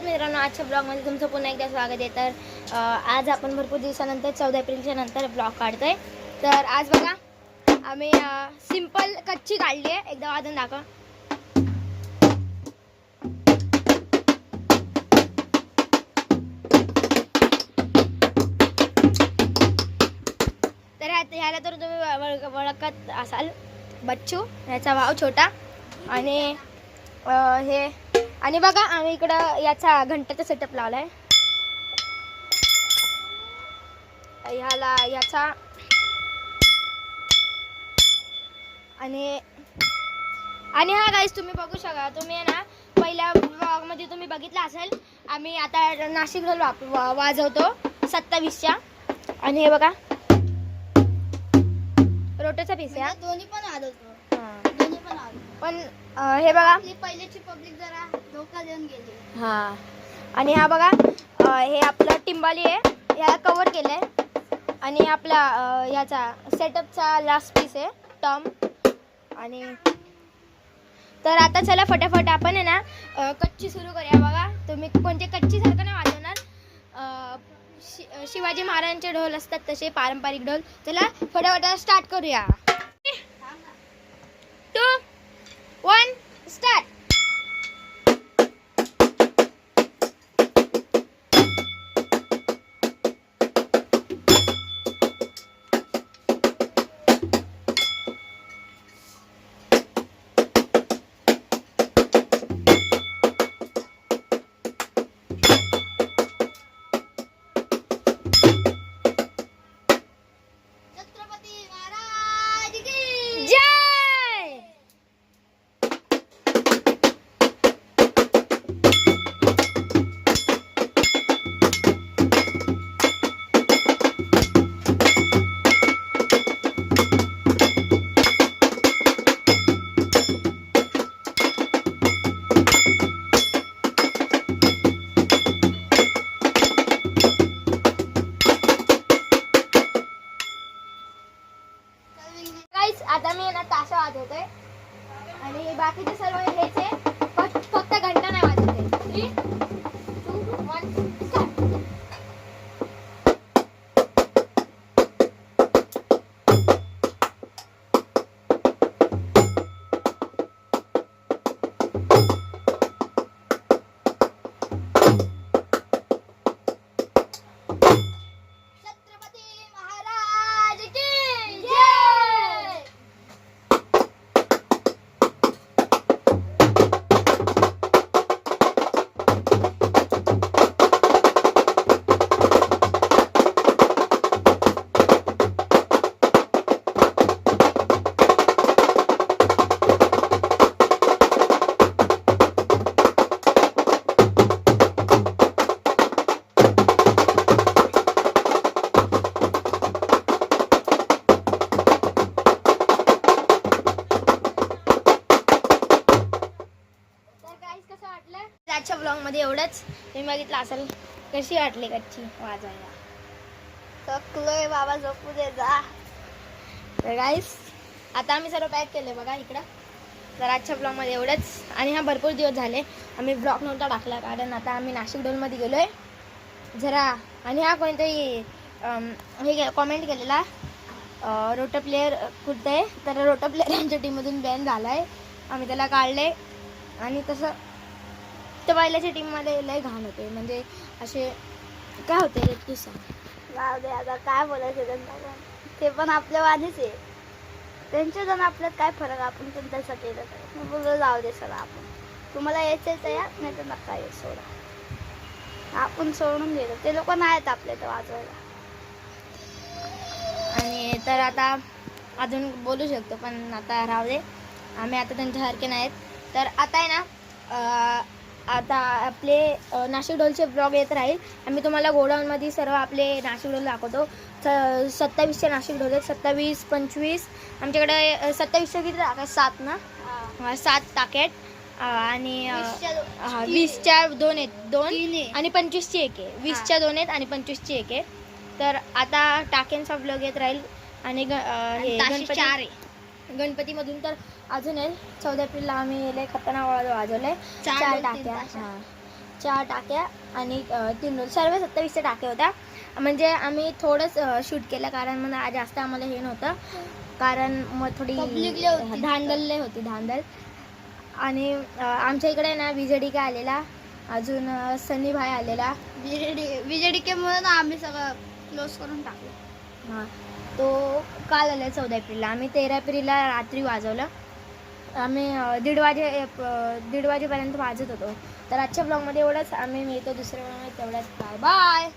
मित्रांनो, आजच्या ब्लॉगमध्ये तुमचं पुन्हा एकदा स्वागत आहे. तर आज आपण भरपूर दिवसानंतर 14 एप्रिलच्या नंतर ब्लॉग काढतोय. तर आज बघा आम्ही सिंपल कच्ची काढली आहे. एकदा वाजून दाखव. तर ह्याला तर तुम्ही ओळखत असाल, बच्चू, ह्याचा भाव छोटा. आणि हे आणि बघा आम्ही इकडं याचा घंटाचा सेटअप लावलाय. ह्याला याचा आणि हा गाईस तुम्ही बघू शकता. तुम्ही ना पहिल्या ब्लॉग मध्ये तुम्ही बघितलं असेल, आम्ही आता नाशिक ढोल वाजवतो 27च्या. आणि हे बघा रोटोचा पीस आहे. दोन्ही पण वाजवतो. पण हे बघा पहिल्याची पब्लिक जरा धोका देऊन गेली. हा. आणि हा बघा हे आपलं टिंबाली आहे, ह्याला कव्हर केलंय. आणि आपला ह्याचा सेटअपचा लास्ट पीस आहे टॉम. आणि तर आता चला फटाफट आपण आहे ना कच्ची सुरू करूया. बघा तुम्ही कोणते कच्ची सारखं नाही वाजवणार. शिवाजी महाराजांचे ढोल असतात तसे पारंपरिक ढोल. चला फटाफट स्टार्ट करूया. 2, 1 स्टार्ट. छत्रपती महाराज की जय. गाईस आता मी ना ताशा वाजवतोय आणि बाकीचे सर्व हेच आहे. फक्त घंटा नाही वाजवते. 3, 2, 1 स्टार्ट. छत्रपती महाराज की जय. तर गाईस कसं वाटलं आजच्या ब्लॉग मध्ये एवढंच. तुम्ही बघितलं असेल कशी वाटली कच्ची वाजवायला. थकलोय बाबा, झोपू दे जा. तर गाईस आता आम्ही सर्व पॅक केले बघा इकडं. तर आजच्या ब्लॉगमध्ये एवढंच. आणि हा भरपूर दिवस झाले आम्ही ब्लॉग नव्हता टाकला, कारण आता आम्ही नाशिक ढोलमध्ये गेलो आहे जरा. आणि हा कोणतरी हे कॉमेंट केलेला रोटो प्लेअर कुठं आहे, तर रोटो प्लेअर आमच्या टीममधून बॅन झाला आहे. आम्ही त्याला काढले. आणि तसं तर पहिल्याच्या टीममध्ये लय घाण होते, म्हणजे असे काय होते रे तू सांग. जाऊ दे आता, काय बोलायचं त्यांना पण. ते पण आपल्या वाणीच आहे. त्यांच्या जण आपल्यात काय फरक, आपण पण तसं केलं तर. मी बोललो जाऊ दे सर, आपण तुम्हाला यायचं या, नाही तर नका येत, सोडा. आपण सोडून गेलो, ते लोक नाही आहेत आपल्या तर वाजवायला. आणि तर आता अजून बोलू शकतो, पण आता राहू दे, आम्ही आता त्यांच्यासारखे नाहीत. तर आता आहे ना आता आपले नाशिक ढोलचे ब्लॉग येत राहील. आम्ही तुम्हाला गोडाऊनमध्ये सर्व आपले नाशिक ढोल दाखवतो. 27चे नाशिक ढोल आहेत. 27, 25 आमच्याकडे 27चे किती टाका 7 ना, 7 टाकेट. आणि 20च्या 2 आहेत, 2 आणि 25ची 1 आहे. 20च्या 2 आहेत आणि 25ची 1 आहे. तर आता टाक्यांचा ब्लॉग येत राहील. आणि गणपतीमधून तर अजून आहे. 14 एप्रिलला आम्ही लय खतरनाक वाजवलंय. 4 टाक्या. 27च्या टाक्या आणि 3 रोल सर्व 27च्या टाक्या होत्या. म्हणजे आम्ही थोडंच शूट केलं कारण मग जास्त आम्हाला हे नव्हतं, कारण मग थोडी Public लय होती. धांदल होती धांदल. आणि आमच्या इकडे ना विजडी आलेला, अजून सनी भाई आलेला. विजेडीकेमुळे ना आम्ही सगळं क्लोज करून टाकलं. हां, तो काल आला 14 एप्रिलला. आम्ही 13 एप्रिलला रात्री वाजवलं. आम्ही 1:30 वाजेपर्यंत वाजत होतो. तर आजच्या ब्लॉगमध्ये एवढंच. आम्ही मिळतो दुसऱ्या ब्लॉगमध्ये, तेवढ्याच बाय बाय.